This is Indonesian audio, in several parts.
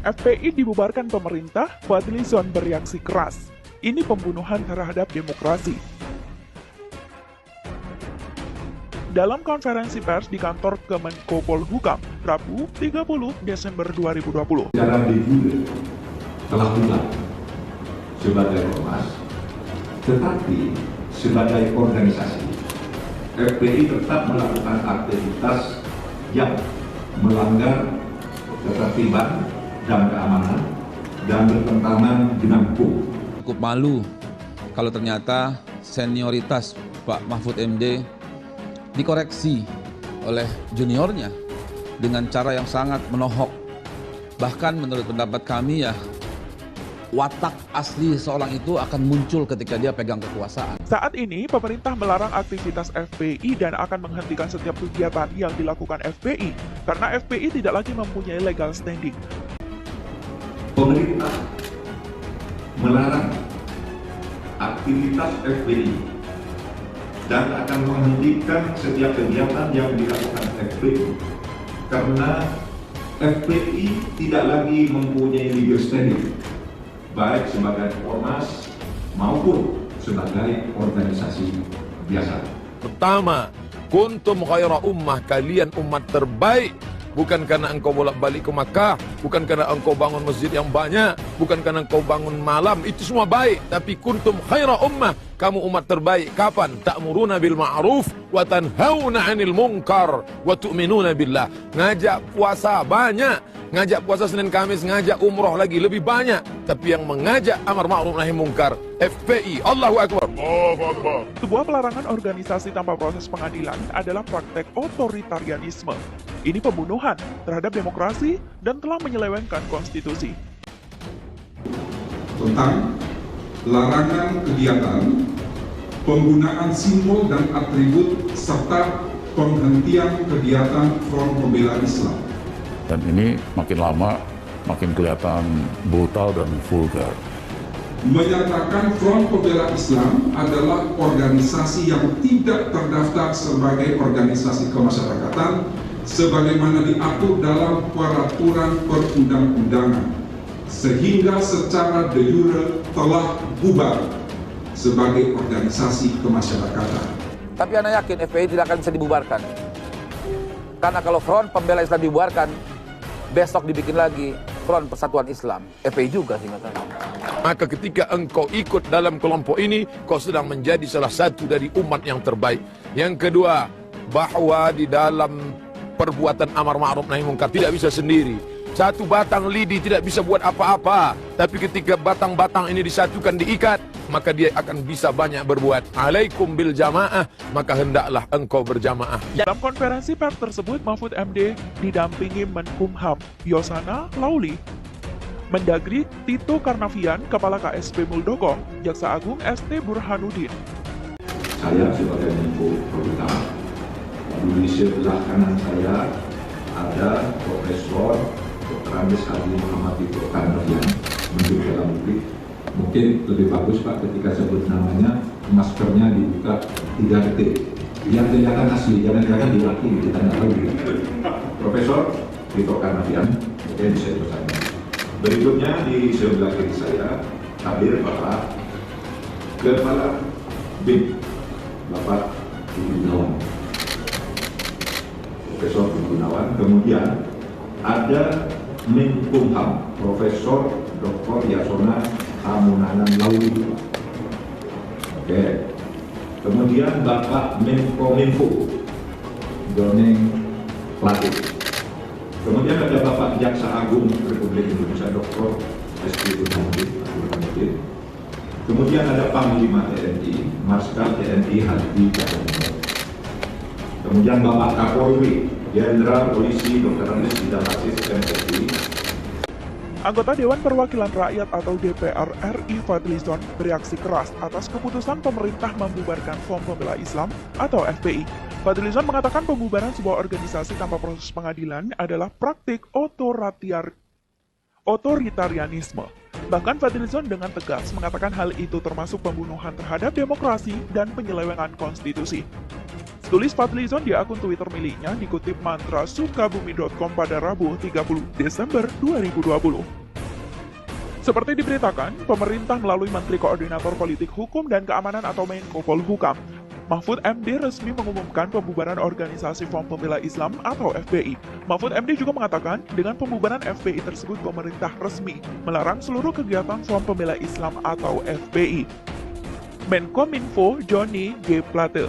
FPI dibubarkan pemerintah, Fadlizon bereaksi keras. Ini pembunuhan terhadap demokrasi. Dalam konferensi pers di kantor Kemenko Polhukam, Rabu 30 Desember 2020. Secara reguler telah bulat sebagai ormas, tetapi sebagai organisasi, FPI tetap melakukan aktivitas yang melanggar ketertiban dan keamanan dan bertentangan dengan hukum. Cukup malu kalau ternyata senioritas Pak Mahfud MD dikoreksi oleh juniornya dengan cara yang sangat menohok. Bahkan menurut pendapat kami ya, watak asli seorang itu akan muncul ketika dia pegang kekuasaan. Saat ini, pemerintah melarang aktivitas FPI dan akan menghentikan setiap kegiatan yang dilakukan FPI karena FPI tidak lagi mempunyai legal standing. Pemerintah melarang aktivitas FPI dan akan menghentikan setiap kegiatan yang dilakukan FPI karena FPI tidak lagi mempunyai legal standing baik sebagai ormas maupun sebagai organisasi biasa. Pertama, kuntum khaira ummah, kalian umat terbaik. Bukan karena engkau bolak-balik ke Makkah, bukan karena engkau bangun masjid yang banyak, bukan karena engkau bangun malam, itu semua baik. Tapi kuntum khaira ummah, kamu umat terbaik. Kapan? Ta'muruna bil ma'ruf wa tanhauna 'anil munkar wa tu'minuna billah. Ngajak puasa banyak, ngajak puasa Senin Kamis, ngajak umroh lagi lebih banyak. Tapi yang mengajak amar ma'ruf nahi munkar, FPI. Allahu Akbar. Sebuah pelarangan organisasi tanpa proses pengadilan adalah praktek otoritarianisme. Ini pembunuhan terhadap demokrasi dan telah menyelewengkan konstitusi. Tentang larangan kegiatan, penggunaan simbol dan atribut, serta penghentian kegiatan Front Pembela Islam. Dan ini makin lama makin kelihatan brutal dan vulgar. Menyatakan Front Pembela Islam adalah organisasi yang tidak terdaftar sebagai organisasi kemasyarakatan sebagaimana diatur dalam peraturan perundang-undangan, sehingga secara de jure telah bubar sebagai organisasi kemasyarakatan. Tapi Anda yakin FPI tidak akan bisa dibubarkan? Karena kalau Front Pembela Islam dibubarkan, besok dibikin lagi Front Persatuan Islam, FPI juga sih katanya. Maka ketika engkau ikut dalam kelompok ini, kau sedang menjadi salah satu dari umat yang terbaik. Yang kedua, bahwa di dalam perbuatan amar ma'ruf nahi munkar tidak bisa sendiri. Satu batang lidi tidak bisa buat apa-apa. Tapi ketika batang-batang ini disatukan, diikat, maka dia akan bisa banyak berbuat. Alaikum bil jamaah, maka hendaklah engkau berjamaah. Dalam konferensi pers tersebut, Mahfud MD didampingi Menkumham Yosana Lauli, Mendagri Tito Karnavian, Kepala KSP Muldoko, Jaksa Agung ST Burhanuddin. Saya sebagai Menko Polhukam, di sebelah kanan saya ada Profesor Dr. Andes Ali Muhammad Tito Karnavian, Menteri Dalam Negeri. Mungkin lebih bagus Pak ketika sebut namanya, maskernya dibuka 3 detik. Biar kelihatan asli, jangan-jangan diwakili, kita nggak tahu. Profesor Tito Karnavian, mungkin bisa itu saya. Berikutnya di sebelah kiri saya hadir Bapak Kepala BIN, Bapak Gunawan. Profesor Gunawan. Kemudian ada Menkumham Profesor Dr. Yasona Hamunanan Lauli. Oke. Kemudian Bapak Menkominfo Doneng Platit. Kemudian ada Bapak Jaksa Agung Republik Indonesia Dr. S.D. Burhanuddin. Kemudian ada Panglima TNI Marskal TNI Hadi Cahyanto. Kemudian Bapak Kapolri Jenderal Polisi Dr. Andes Bidang Asis MSI. Anggota Dewan Perwakilan Rakyat atau DPR RI Fadlizon bereaksi keras atas keputusan pemerintah membubarkan Front Pembela Islam atau FPI. Fadlizon mengatakan pembubaran sebuah organisasi tanpa proses pengadilan adalah praktik otoritarianisme. Bahkan Fadlizon dengan tegas mengatakan hal itu termasuk pembunuhan terhadap demokrasi dan penyelewengan konstitusi. Tulis Fadlizon di akun Twitter miliknya dikutip mantra sukabumi.com pada Rabu 30 Desember 2020. Seperti diberitakan, pemerintah melalui Menteri Koordinator Politik Hukum dan Keamanan atau Menko Polhukam, Mahfud MD resmi mengumumkan pembubaran organisasi Front Pembela Islam atau FPI. Mahfud MD juga mengatakan, dengan pembubaran FPI tersebut pemerintah resmi melarang seluruh kegiatan Front Pembela Islam atau FPI. Menkominfo Johnny G. Plate.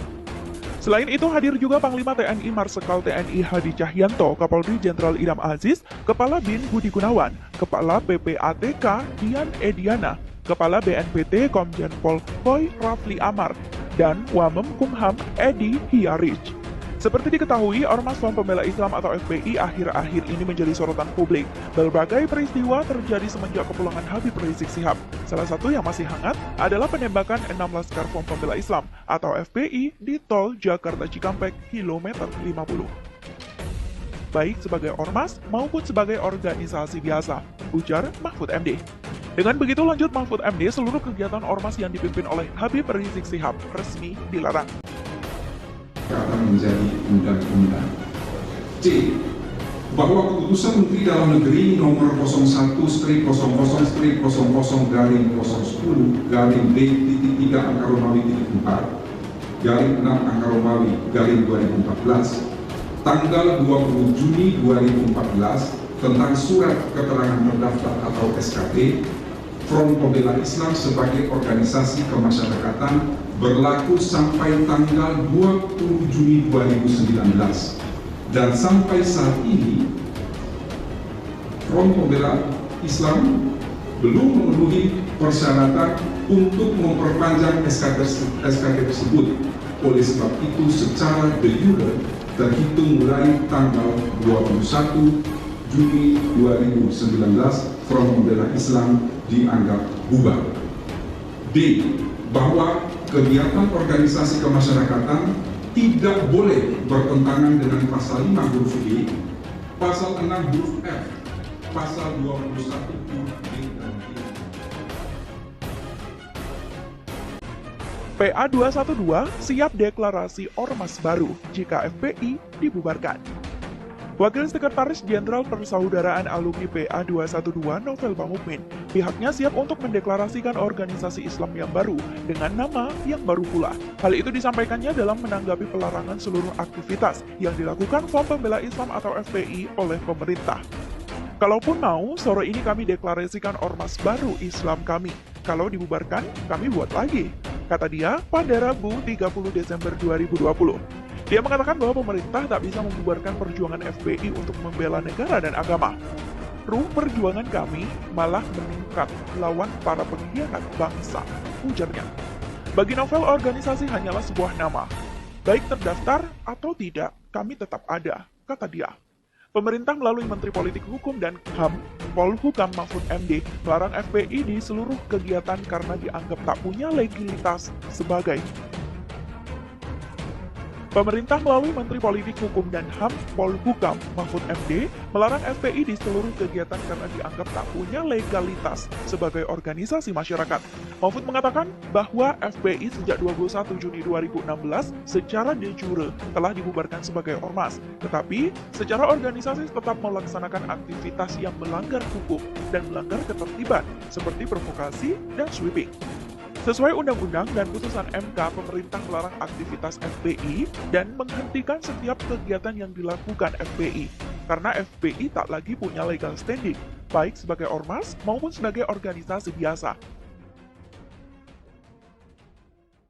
Selain itu hadir juga Panglima TNI Marsikal TNI Hadi Cahyanto, Kapolri Jenderal Idam Aziz, Kepala BIN Budi Gunawan, Kepala PPATK Dian Ediana, Kepala BNPT Komjen Pol Boy Rafli Amar, dan Wamem Kumham Edi Hiarich. Seperti diketahui, Ormas Front Pembela Islam atau FPI akhir-akhir ini menjadi sorotan publik. Berbagai peristiwa terjadi semenjak kepulangan Habib Rizik Syihab. Salah satu yang masih hangat adalah penembakan 6 Laskar Front Pembela Islam atau FPI di tol Jakarta Cikampek kilometer 50. Baik sebagai ormas maupun sebagai organisasi biasa, ujar Mahfud MD. Dengan begitu lanjut Mahfud MD, seluruh kegiatan ormas yang dipimpin oleh Habib Rizik Syihab resmi dilarang. Akan menjadi undang-undang. C. Bahwa keputusan Menteri Dalam Negeri nomor 01-00-3-4-6-6-2014 tanggal 20 Juni 2014 tentang surat keterangan terdaftar atau SKT Front Pembela Islam sebagai organisasi kemasyarakatan berlaku sampai tanggal 20 Juni 2019 dan sampai saat ini Front Pembela Islam belum memenuhi persyaratan untuk memperpanjang SKT tersebut. Oleh sebab itu secara de jure terhitung mulai tanggal 21 Juni 2019 Front Pembela Islam dianggap bubar. D. Bahwa kegiatan organisasi kemasyarakatan tidak boleh bertentangan dengan pasal 5 huruf E, pasal 6 huruf F, pasal 21 huruf D dan E. PA 212 siap deklarasi ormas baru jika FPI dibubarkan. Wakil Sekretaris Jenderal Persaudaraan Alumni PA 212 Novel Bamukmin, pihaknya siap untuk mendeklarasikan organisasi Islam yang baru dengan nama yang baru pula. Hal itu disampaikannya dalam menanggapi pelarangan seluruh aktivitas yang dilakukan Front Pembela Islam atau FPI oleh pemerintah. Kalaupun mau, sore ini kami deklarasikan ormas baru Islam kami. Kalau dibubarkan, kami buat lagi, kata dia pada Rabu 30 Desember 2020. Dia mengatakan bahwa pemerintah tak bisa membubarkan perjuangan FPI untuk membela negara dan agama. Ruh perjuangan kami malah meningkat lawan para pengkhianat bangsa, ujarnya. Bagi Novel, organisasi hanyalah sebuah nama. Baik terdaftar atau tidak, kami tetap ada, kata dia. Pemerintah melalui Menteri Politik Hukum dan HAM, Polhukam Mahfud MD, melarang FPI di seluruh kegiatan karena dianggap tak punya legalitas sebagai Pemerintah melalui Menteri Politik Hukum dan HAM Polhukam Mahfud MD melarang FPI di seluruh kegiatan karena dianggap tak punya legalitas sebagai organisasi masyarakat. Mahfud mengatakan bahwa FPI sejak 21 Juni 2016 secara de jure telah dibubarkan sebagai ormas, tetapi secara organisasi tetap melaksanakan aktivitas yang melanggar hukum dan melanggar ketertiban seperti provokasi dan sweeping. Sesuai undang-undang dan putusan MK, pemerintah melarang aktivitas FPI dan menghentikan setiap kegiatan yang dilakukan FPI, karena FPI tak lagi punya legal standing, baik sebagai ormas maupun sebagai organisasi biasa.